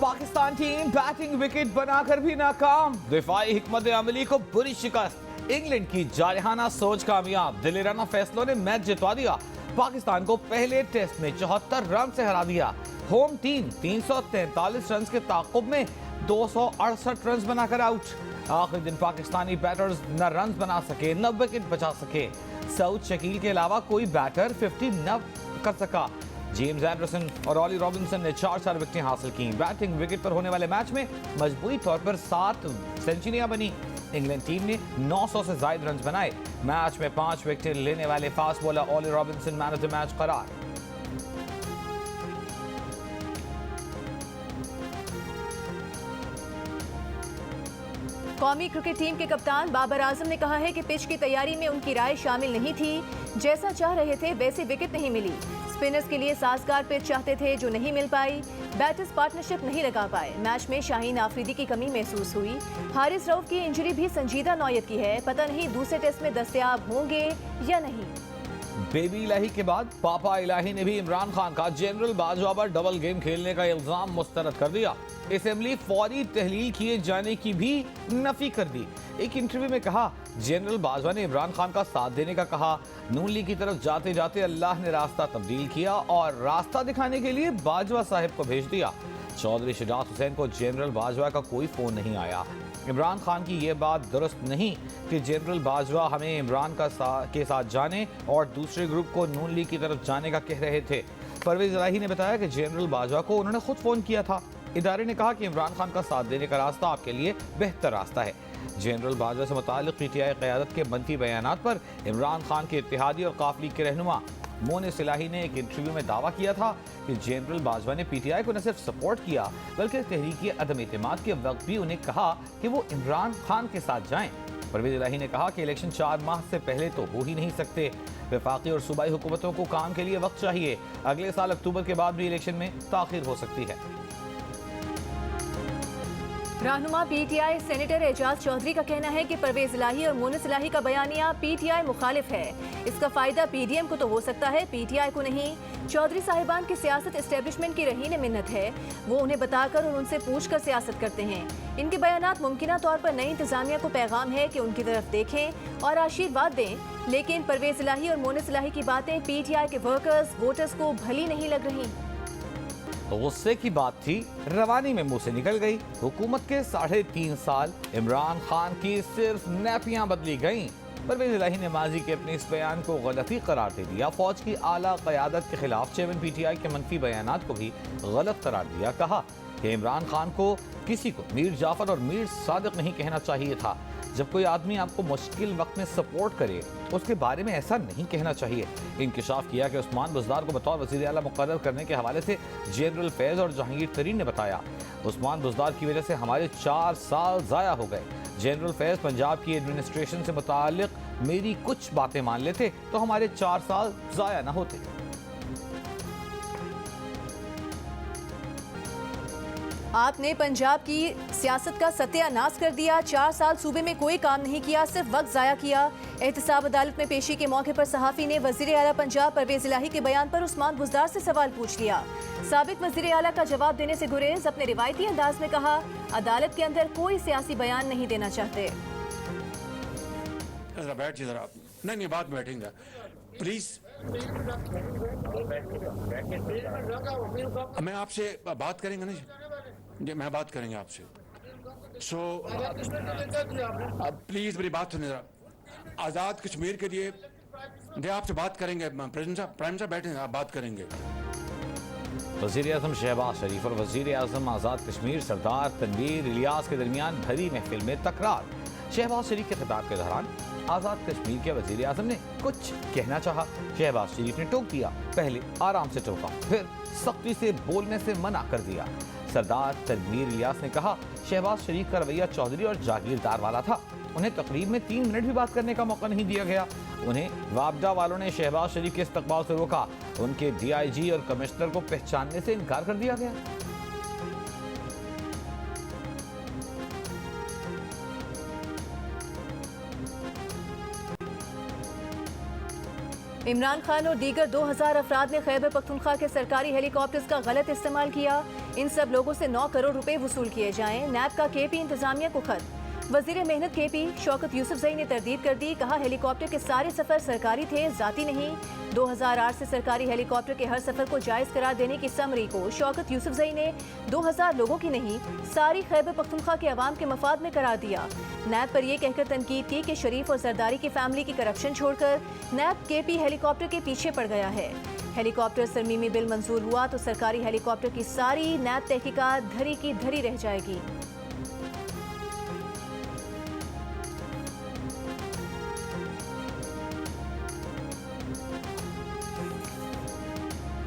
Pakistan team batting wicket बनाकर भी नाकाम। दिफाई हिकमत अमली को बुरी शिकस्त। इंग्लैंड की जारहाना सोच कामयाब। दिलेराना फैसलों ने मैच जितवा दिया। पाकिस्तान को पहले टेस्ट में 74 रन से हरा दिया। होम टीम 343 रन के ताक़ुब में 268 रन बनाकर आउट। आखिरी दिन पाकिस्तानी बैटर्स न रन बना सके न विकेट बचा सके। सऊद शकील के अलावा कोई बैटर 50 न कर सका। जेम्स एंडरसन और ऑली रॉबिन्सन ने 4 विकेटें हासिल की। बैटिंग विकेट पर होने वाले मैच में मजबूरी तौर पर 7 सेंचुरियां बनी। इंग्लैंड टीम ने 900 से ज्यादा रन बनाए। मैच में 5 विकेटें लेने वाले fast bowler Ollie Robinson man of the match करार। कौमी क्रिकेट टीम के कप्तान बाबर आजम ने कहा है कि पिच की तैयारी में उनकी राय शामिल नहीं थी। जैसा चाह रहे थे वैसी विकेट नहीं मिली। स्पिनर्स के लिए साजगार पिच चाहते थे जो नहीं मिल पाई। बैटर्स पार्टनरशिप नहीं लगा पाए। मैच में शाहीन आफरीदी की कमी महसूस हुई। हारिस रऊफ की इंजरी भी संजीदा नौयत की है। पता नहीं दूसरे टेस्ट में दस्तयाब होंगे या नहीं। बेबी इलाही के बाद पापा इलाही ने भी इमरान खान का जनरल बाजवा पर डबल गेम खेलने का इल्जाम मुस्तरद कर दिया। असेंबली फौरी तहलील किए जाने की भी नफी कर दी। एक इंटरव्यू में कहा, जनरल बाजवा ने इमरान खान का साथ देने का कहा। नून लीग की तरफ जाते जाते अल्लाह ने रास्ता तब्दील किया और रास्ता दिखाने के लिए बाजवा साहिब को भेज दिया। चौधरी शुजात हुसैन को जनरल बाजवा का कोई फोन नहीं आया। इमरान खान की यह बात दुरुस्त नहीं कि जनरल बाजवा हमें इमरान के साथ जाने और दूसरे ग्रुप को नून लीग की तरफ जाने का कह रहे थे। परवेज इलाही ने बताया कि जनरल बाजवा को उन्होंने खुद फोन किया था। इदारे ने कहा कि इमरान खान का साथ देने का रास्ता आपके लिए बेहतर रास्ता है। जनरल बाजवा से मुताल्लिक पीटीआई क़यादत के मनफी बयानात पर इमरान खान के इत्तेहादी और काफ लीग के रहनुमा मोनिस इलाही ने एक इंटरव्यू में दावा किया था कि जनरल बाजवा ने पीटीआई को न सिर्फ सपोर्ट किया बल्कि तहरीक अदम एतमाद के वक्त भी उन्हें कहा कि वो इमरान खान के साथ जाएं। परवेज इलाही ने कहा कि इलेक्शन 4 माह से पहले तो हो ही नहीं सकते। वफाकी और सूबाई हुकूमतों को काम के लिए वक्त चाहिए। अगले साल अक्टूबर के बाद भी इलेक्शन में ताखीर हो सकती है। रहनुमा पीटीआई सेनेटर एजाज चौधरी का कहना है कि परवेज इलाही और मोनिस इलाही का बयानिया पीटीआई मुखालिफ है। इसका फायदा पीडीएम को तो हो सकता है, पीटीआई को नहीं। चौधरी साहिबान की सियासत एस्टेब्लिशमेंट की रहीन मिन्नत है। वो उन्हें बताकर और उनसे पूछकर सियासत करते हैं। इनके बयानात मुमकिना तौर पर नई इंतजामिया को पैगाम है कि उनकी तरफ देखें और आशीर्वाद दें, लेकिन परवेज इलाही और मोनिस इलाही की बातें पीटीआई के वर्कर्स वोटर्स को भली नहीं लग रही। गुस्से की बात थी, रवानी में मुंह से निकल गई। हुकूमत के 3.5 साल इमरान खान की सिर्फ नैपियां बदली गईं। परवेज इलाही ने माजी के अपने इस बयान को गलती करार दे दिया। फौज की आला क़यादत के खिलाफ चेयरमैन पीटीआई के मनफी बयानात को भी गलत करार दिया। कहा कि इमरान खान को किसी को मीर जाफर और मीर सादिक नहीं कहना चाहिए था। जब कोई आदमी आपको मुश्किल वक्त में सपोर्ट करे उसके बारे में ऐसा नहीं कहना चाहिए। इंकशाफ किया कि उस्मान बुज़दार को बतौर वज़ीर आला मुक़र्रर करने के हवाले से जनरल फैज़ और जहांगीर तरीन ने बताया, उस्मान बुज़दार की वजह से हमारे 4 साल ज़ाया हो गए। जनरल फैज़ पंजाब की एडमिनिस्ट्रेशन से मुताल्लिक मेरी कुछ बातें मान लेते तो हमारे 4 साल ज़ाया ना होते। आपने पंजाब की सियासत का सत्यानाश कर दिया। 4 साल सूबे में कोई काम नहीं किया, सिर्फ वक्त ज़ाया किया। एहतसाब अदालत में पेशी के मौके पर सहाफ़ी ने वज़ीर आला पंजाब परवेज इलाही के बयान पर उस्मान बुज़दार से सवाल पूछ लिया। साबिक वज़ीर आला का जवाब देने से गुरेज अपने रिवायती अंदाज में कहा, अदालत के अंदर कोई सियासी बयान नहीं देना चाहते। बैठ जी जरा, नहीं बात बैठेंगे प्लीज। मैं आपसे बात करेंगे ना जी, मैं बात करेंगे आपसे। सो अब प्लीज मेरी बात सुनिए जरा। आज़ाद कश्मीर के लिए दे आपसे बात करेंगे। प्राइम साहब बैठे हैं, आप बात करेंगे। वज़ीर आज़म शहबाज शरीफ और वज़ीर आज़म आज़ाद कश्मीर सरदार तनवीर इलियास के दरमियान भरी महफिल में तकरार। शहबाज शरीफ के खिताब के दौरान आज़ाद कश्मीर के वज़ीर आज़म ने कुछ कहना चाहा। शहबाज शरीफ ने टोक दिया। पहले आराम से टोका, फिर सख्ती से बोलने से मना कर दिया। सरदार तनवीर इलियास ने कहा, शहबाज शरीफ का रवैया चौधरी और जागीरदार वाला था। उन्हें तकरीब में 3 मिनट भी बात करने का मौका नहीं दिया गया। उन्हें वापडा वालों ने शहबाज शरीफ के इस्तकबाल से रोका। उनके डीआईजी और कमिश्नर को पहचानने से इनकार कर दिया गया। इमरान खान और दीगर 2000 अफराद ने खैबर पख्तूनख्वा के सरकारी हेलीकॉप्टर्स का गलत इस्तेमाल किया। इन सब लोगों से 9 करोड़ रुपए वसूल किए जाएं। नैब का केपी इंतजामिया को खत। वजीर मेहनत केपी शौकत यूसुफजई ने तरदीद कर दी। कहा हेलीकॉप्टर के सारे सफर सरकारी थे, जाती नहीं। 2008 से सरकारी हेलीकॉप्टर के हर सफर को जायज करार देने की समरी को शौकत यूसुफजई ने 2000 लोगों की नहीं, सारी खैबर पख्तूनख्वा के अवाम के मफाद में करार दिया। नैब पर यह कहकर तनकीद की कि शरीफ और जरदारी की फैमिली की करप्शन छोड़कर नैब केपी हेलीकॉप्टर के पीछे पड़ गया है। हेलीकॉप्टर सरमीमी बिल मंजूर हुआ तो सरकारी हेलीकॉप्टर की सारी नैब तहकीकात धरी की धरी रह जाएगी।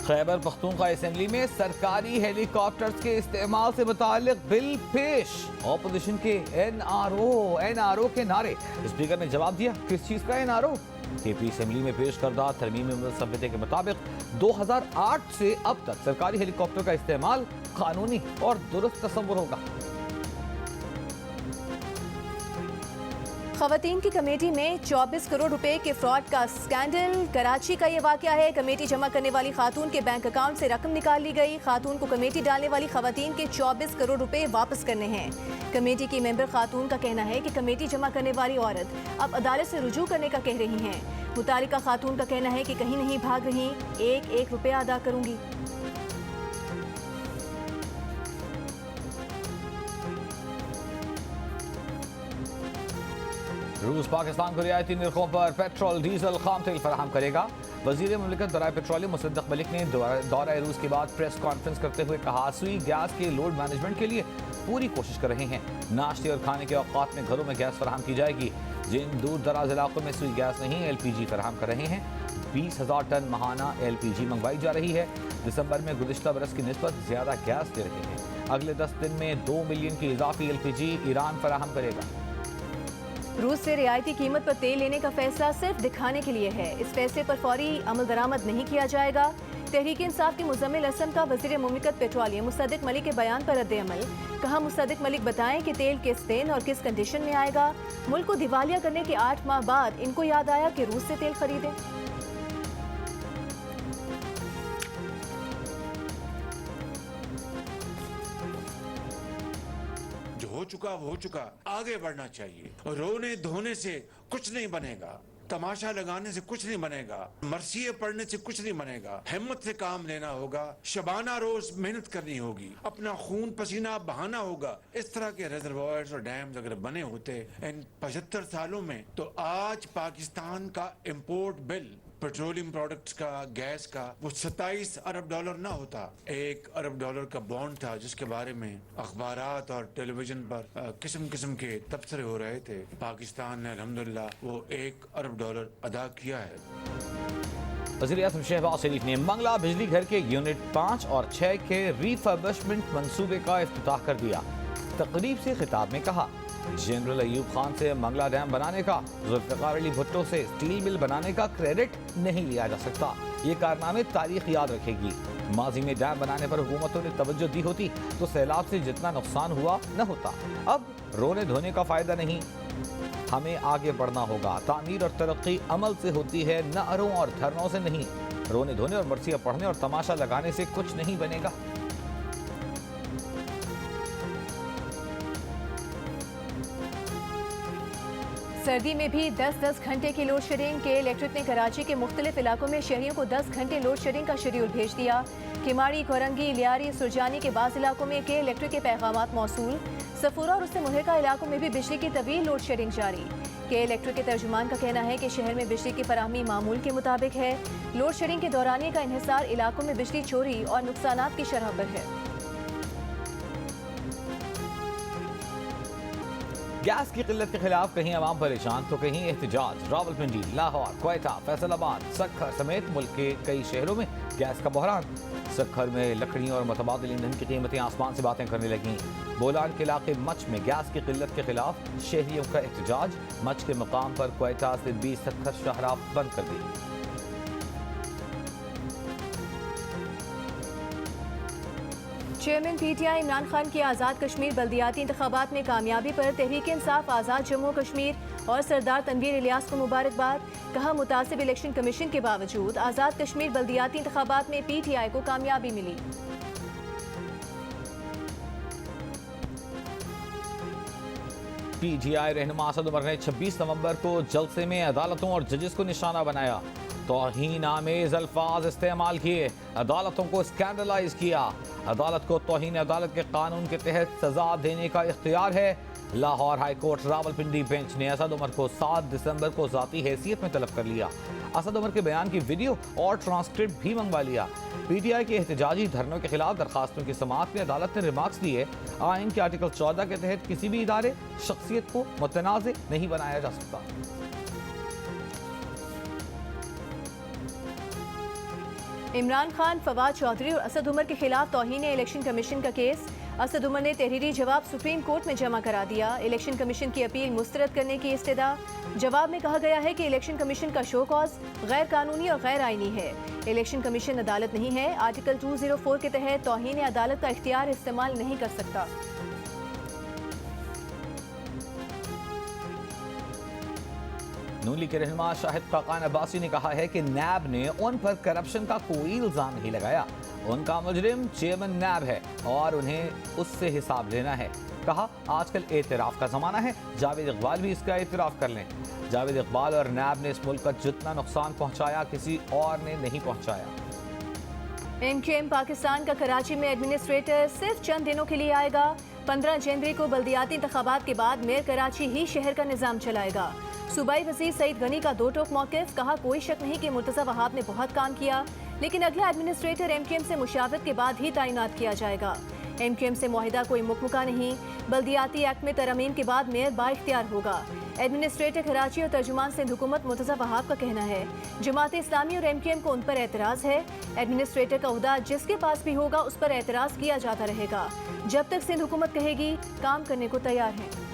खैबर पख्तूनख्वा असेंबली में सरकारी हेलीकॉप्टर्स के इस्तेमाल से मुताल्लिक बिल पेश। ऑपोजिशन के एनआरओ के नारे। स्पीकर ने जवाब दिया, किस चीज का एनआरओ? केपी असेंबली में पेश करदा तरमीमी मुसव्वदे के मुताबिक 2008 से अब तक सरकारी हेलीकॉप्टर का इस्तेमाल कानूनी और दुरुस्त तस्वुर होगा। खवातीन की कमेटी में 24 करोड़ रुपए के फ्रॉड का स्कैंडल। कराची का ये वाकया है। कमेटी जमा करने वाली खातून के बैंक अकाउंट से रकम निकाल ली गई। खातून को कमेटी डालने वाली खवातीन के 24 करोड़ रुपए वापस करने हैं। कमेटी की मेंबर खातून का कहना है कि कमेटी जमा करने वाली औरत अब अदालत से रुजू करने का कह रही हैं। मुतालिका खातून का कहना है कि कहीं नहीं भाग रही, एक रुपया अदा करूंगी। रूस पाकिस्तान को रियायती निर्खों पर पेट्रोल डीजल खाम तेल फराहम करेगा। वजीर मुमलिकत बराए पेट्रोलियम मुसद्दक मलिक ने दौरा रूस के बाद प्रेस कॉन्फ्रेंस करते हुए कहा, सुई गैस के लोड मैनेजमेंट के लिए पूरी कोशिश कर रहे हैं। नाश्ते और खाने के औकात में घरों में गैस फराहम की जाएगी। जिन दूर दराज इलाकों में सुई गैस नहीं, LPG फराहम कर रहे हैं। 20,000 टन महाना LPG मंगवाई जा रही है। दिसंबर में गुज़िश्ता बरस की निस्बत ज्यादा गैस दे रहे हैं। अगले 10 दिन में 2 मिलियन की इजाफी LPG ईरान फराहम करेगा। रूस से रियायती कीमत पर तेल लेने का फैसला सिर्फ दिखाने के लिए है। इस फैसले पर फौरी अमल दरामद नहीं किया जाएगा। तहरीक इंसाफ के मुज़म्मिल असम का वज़ीर मुमलिकत पेट्रोलियम मुसद्दिक मलिक के बयान पर रद्द अमल। कहा, मुसद्दिक मलिक बताएं कि तेल किस दिन और किस कंडीशन में आएगा। मुल्क को दिवालिया करने के 8 माह बाद इनको याद आया कि रूस से तेल खरीदें। हो चुका वो हो चुका, आगे बढ़ना चाहिए। रोने धोने से कुछ नहीं बनेगा, तमाशा लगाने से कुछ नहीं बनेगा, मरसिए पढ़ने से कुछ नहीं बनेगा। हिम्मत से काम लेना होगा, शबाना रोज मेहनत करनी होगी, अपना खून पसीना बहाना होगा। इस तरह के रिजर्वायर्स और डैम्स अगर बने होते इन 75 सालों में, तो आज पाकिस्तान का इंपोर्ट बिल पेट्रोलियम प्रोडक्ट्स का, गैस का, वो 27 अरब डॉलर ना होता। 1 अरब डॉलर का बॉन्ड था जिसके बारे में अखबारात और टेलीविजन पर किस्म किस्म के तबसरे हो रहे थे। पाकिस्तान ने अल्हम्दुलिल्लाह वो 1 अरब डॉलर अदा किया है। वज़ीर आज़म शहबाज शरीफ ने मंगला बिजली घर के यूनिट 5 और 6 के रिफर्बिशमेंट मंसूबे का इफ्तिताह कर दिया। तकरीब से खिताब में कहा, जनरल अयूब खान से मंगला डैम बनाने का, जुल्फ़िकार अली भुट्टो से स्टील मिल बनाने का क्रेडिट नहीं लिया जा सकता। ये कारनामे तारीख याद रखेगी। माजी में डैम बनाने पर हुकूमतों ने तवज्जो दी होती तो सैलाब से जितना नुकसान हुआ न होता। अब रोने धोने का फायदा नहीं, हमें आगे बढ़ना होगा। तामीर और तरक्की अमल से होती है, नारों और धरनों से नहीं। रोने धोने और मरसिया पढ़ने और तमाशा लगाने से कुछ नहीं बनेगा। सर्दी में भी 10-10 घंटे की लोड शेडिंग। के इलेक्ट्रिक ने कराची के मुख्तलिफ इलाकों में शहरियों को 10 घंटे लोड शेडिंग का शेड्यूल भेज दिया। किमाड़ी, कोरंगी, लियारी, सुरजानी के बाज़ इलाकों में के इलेक्ट्रिक के पैगामात मौसूल। सफूरा और उससे मुल्हिका इलाकों में भी बिजली की तवील लोड शेडिंग जारी। के इलेक्ट्रिक के तर्जुमान का कहना है कि शहर में बिजली की फराहमी मामूल के मुताबिक है। लोड शेडिंग के दौरानिए का इन्हिसार इलाकों में बिजली चोरी और नुकसानात की शरह पर है। गैस की किल्लत के खिलाफ कहीं अवाम परेशान तो कहीं एहतजाज। रावलपिंडी, लाहौर, क्वेटा, फैसलाबाद, सक्खर समेत मुल्क के कई शहरों में गैस का बहरान। सक्खर में लकड़ियों और मुतबादिल ईंधन की कीमतें आसमान से बातें करने लगीं। बोलान के इलाके मच में गैस की किल्लत के खिलाफ शहरियों का एहतजाज। मच के मकाम पर क्वेटा से 20 सक्खर शाहराह बंद कर दी। चेयरमैन PTI इमरान खान की आज़ाद कश्मीर बल्दियाती इंतखाबात में कामयाबी पर तहरीक इंसाफ आज़ाद जम्मू कश्मीर और सरदार तनवीर इलियास को मुबारकबाद। कहा, मुतासिब इलेक्शन कमीशन के बावजूद आज़ाद कश्मीर बल्दियाती इंतखाबात में PTI को कामयाबी मिली। पीटीआई रहनुमा असद उमर ने 26 नवंबर को जलसे में अदालतों और जजेस को निशाना बनाया, तौहीन आमेज अल्फाज इस्तेमाल किए, अदालतों को स्कैंडलाइज किया। अदालत को तौहीन अदालत के कानून के तहत सजा देने का इख्तियार है। Lahore high court Rawalpindi bench ने असद उमर को 7 दिसंबर को ज़ाती हैसियत में तलब कर लिया। असद उमर के बयान की वीडियो और ट्रांसक्रिप्ट भी मंगवा लिया। पीटीआई के एहतजाजी धरनों के खिलाफ दरखास्तों की समाअत में अदालत ने रिमार्क्स दिए, आइन के आर्टिकल 14 के तहत किसी भी इदारे शख्सियत को मुतनाज़ नहीं बनाया जा सकता। इमरान खान, फवाद चौधरी और असद उमर के खिलाफ तौहीन इलेक्शन कमीशन का केस। असद उमर ने तहरीरी जवाब सुप्रीम कोर्ट में जमा करा दिया। इलेक्शन कमीशन की अपील मुस्तरद करने की इस्तदा। जवाब में कहा गया है कि इलेक्शन कमीशन का शो कॉज गैर कानूनी और गैर आईनी है। इलेक्शन कमीशन अदालत नहीं है। आर्टिकल 204 के तहत तौहीन अदालत का इख्तियार इस्तेमाल नहीं कर सकता। नून लीग के रहनुमा शाहिद खाकान अब्बासी ने कहा है कि नैब ने उन पर करप्शन का कोई इल्जाम नहीं लगाया। उनका मुजरिम चेयरमैन नैब है और उन्हें उससे हिसाब लेना है। कहा, आजकल एतराफ़ का ज़माना है, जावेद इकबाल भी इसका एतराफ़ कर लें। जावेद इकबाल और नैब ने इस मुल्क का जितना नुकसान पहुँचाया किसी और ने नहीं पहुँचाया। एमकेएम पाकिस्तान का कराची में एडमिनिस्ट्रेटर सिर्फ चंद दिनों के लिए आएगा। 15 जनवरी को बल्दियाती इंतखाबात के बाद मेयर कराची ही शहर का निज़ाम चलाएगा। सूबाई वज़ीर सईद गनी का दो टोक मौक़िफ़। कहा, कोई शक नहीं कि मुर्तज़ा वहाब ने बहुत काम किया, लेकिन अगला एडमिनिस्ट्रेटर एमकेएम से मुशावरत के बाद ही तैनात किया जाएगा। एमकेएम से मुआहिदा कोई मुकमुका नहीं। बल्दियाती एक्ट में तरमीम के बाद मेयर बाइख्तियार होगा। एडमिनिस्ट्रेटर कराची और तर्जुमान सिंध हुकूमत मुर्तज़ा वहाब का कहना है, जमात इस्लामी और एमकेएम को उन पर एतराज़ है। एडमिनिस्ट्रेटर का उहदा जिसके पास भी होगा उस पर एतराज़ किया जाता रहेगा। जब तक सिंध हुकूमत कहेगी काम करने को तैयार है।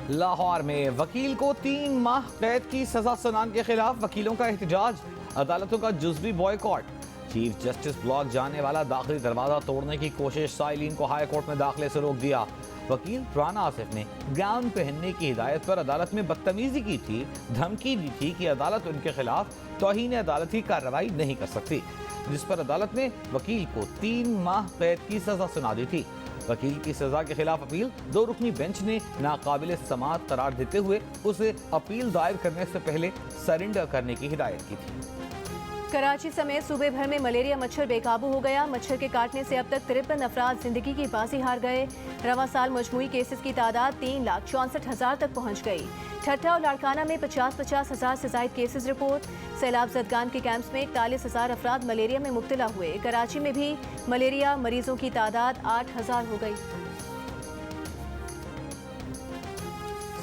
लाहौर में वकील को 3 माह कैद की सजा सुनाने के खिलाफ वकीलों का एहतजाज, अदालतों का जुज़वी बॉयकॉट। चीफ जस्टिस ब्लॉक जाने वाला दाखिली दरवाजा तोड़ने की कोशिश, साइलिन को हाई कोर्ट में दाखिले से रोक दिया। वकील राना आसिफ ने गाउन पहनने की हिदायत पर अदालत में बदतमीजी की थी, धमकी दी थी कि अदालत उनके खिलाफ तौहीन अदालत की कार्रवाई नहीं कर सकती, जिस पर अदालत ने वकील को 3 माह कैद की सजा सुना दी थी। वकील की सजा के खिलाफ अपील 2 रुकनी बेंच ने नाकाबिल समाअत करार देते हुए उसे अपील दायर करने से पहले सरेंडर करने की हिदायत की थी। कराची समेत सूबे भर में मलेरिया मच्छर बेकाबू हो गया। मच्छर के काटने से अब तक 53 अफराद जिंदगी की बाजी हार गए। रवां साल मजमूई केसेस की तादाद 3,64,000 तक पहुँच गई। ठट्ठा और लाड़काना में 50-50 हज़ार से ज़ायद केसेस रिपोर्ट। सैलाब ज़दगान के कैंप्स में 41,000 अफराद मलेरिया में मुब्तला हुए। कराची में भी मलेरिया मरीजों की तादाद 8,000 हो गई।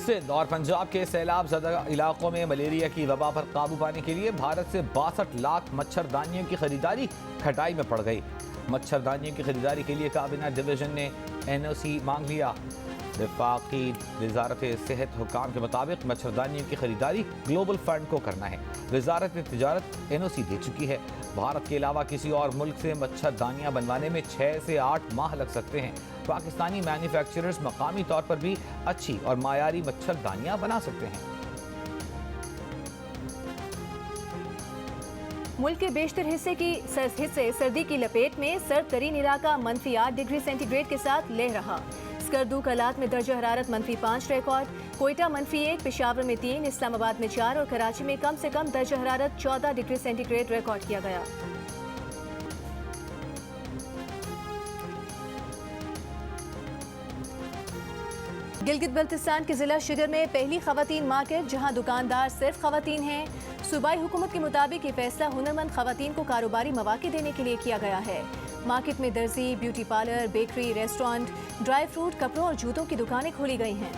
सिंध और पंजाब के सैलाब ज़दा इलाकों में मलेरिया की वबा पर काबू पाने के लिए भारत से 62 लाख मच्छरदानियों की खरीदारी खटाई में पड़ गई। मच्छरदानियों की खरीदारी के लिए काबीना डिवीजन ने NOC मांग लिया। वफाकी वजारत सेहत हुकाम के मुताबिक मच्छरदानियों की खरीदारी ग्लोबल फंड को करना है। वजारत तिजारत NOC दे चुकी है। भारत के अलावा किसी और मुल्क से मच्छरदानियाँ बनवाने में 6 से 8 माह लग सकते हैं। पाकिस्तानी मैन्युफैक्चरर्स मकामी तौर पर भी अच्छी और मायारी मच्छरदानियाँ बना सकते हैं। मुल्क के बेशतर हिस्से सर्दी की लपेट में। सर्द तरीन इलाका -8 डिग्री सेंटीग्रेड के साथ लेह रहा। स्कर्दू कलात में दर्जा हरारत -5 रिकॉर्ड। कोयटा -1, पेशावर में 3, इस्लामाबाद में 4 और कराची में कम से कम दर्जा हरारत 14 डिग्री सेंटीग्रेड रिकॉर्ड किया गया। गिलगित बल्तिस्तान के जिला शिगर में पहली खवातीन मार्केट, जहां दुकानदार सिर्फ खवातीन हैं। सूबाई हुकूमत के मुताबिक ये फैसला हुनरमंद खवातीन को कारोबारी मौके देने के लिए किया गया है। मार्केट में दर्जी, beauty parlour, bakery, restaurant, dry fruit, कपड़ों और जूतों की दुकानें खोली गई हैं।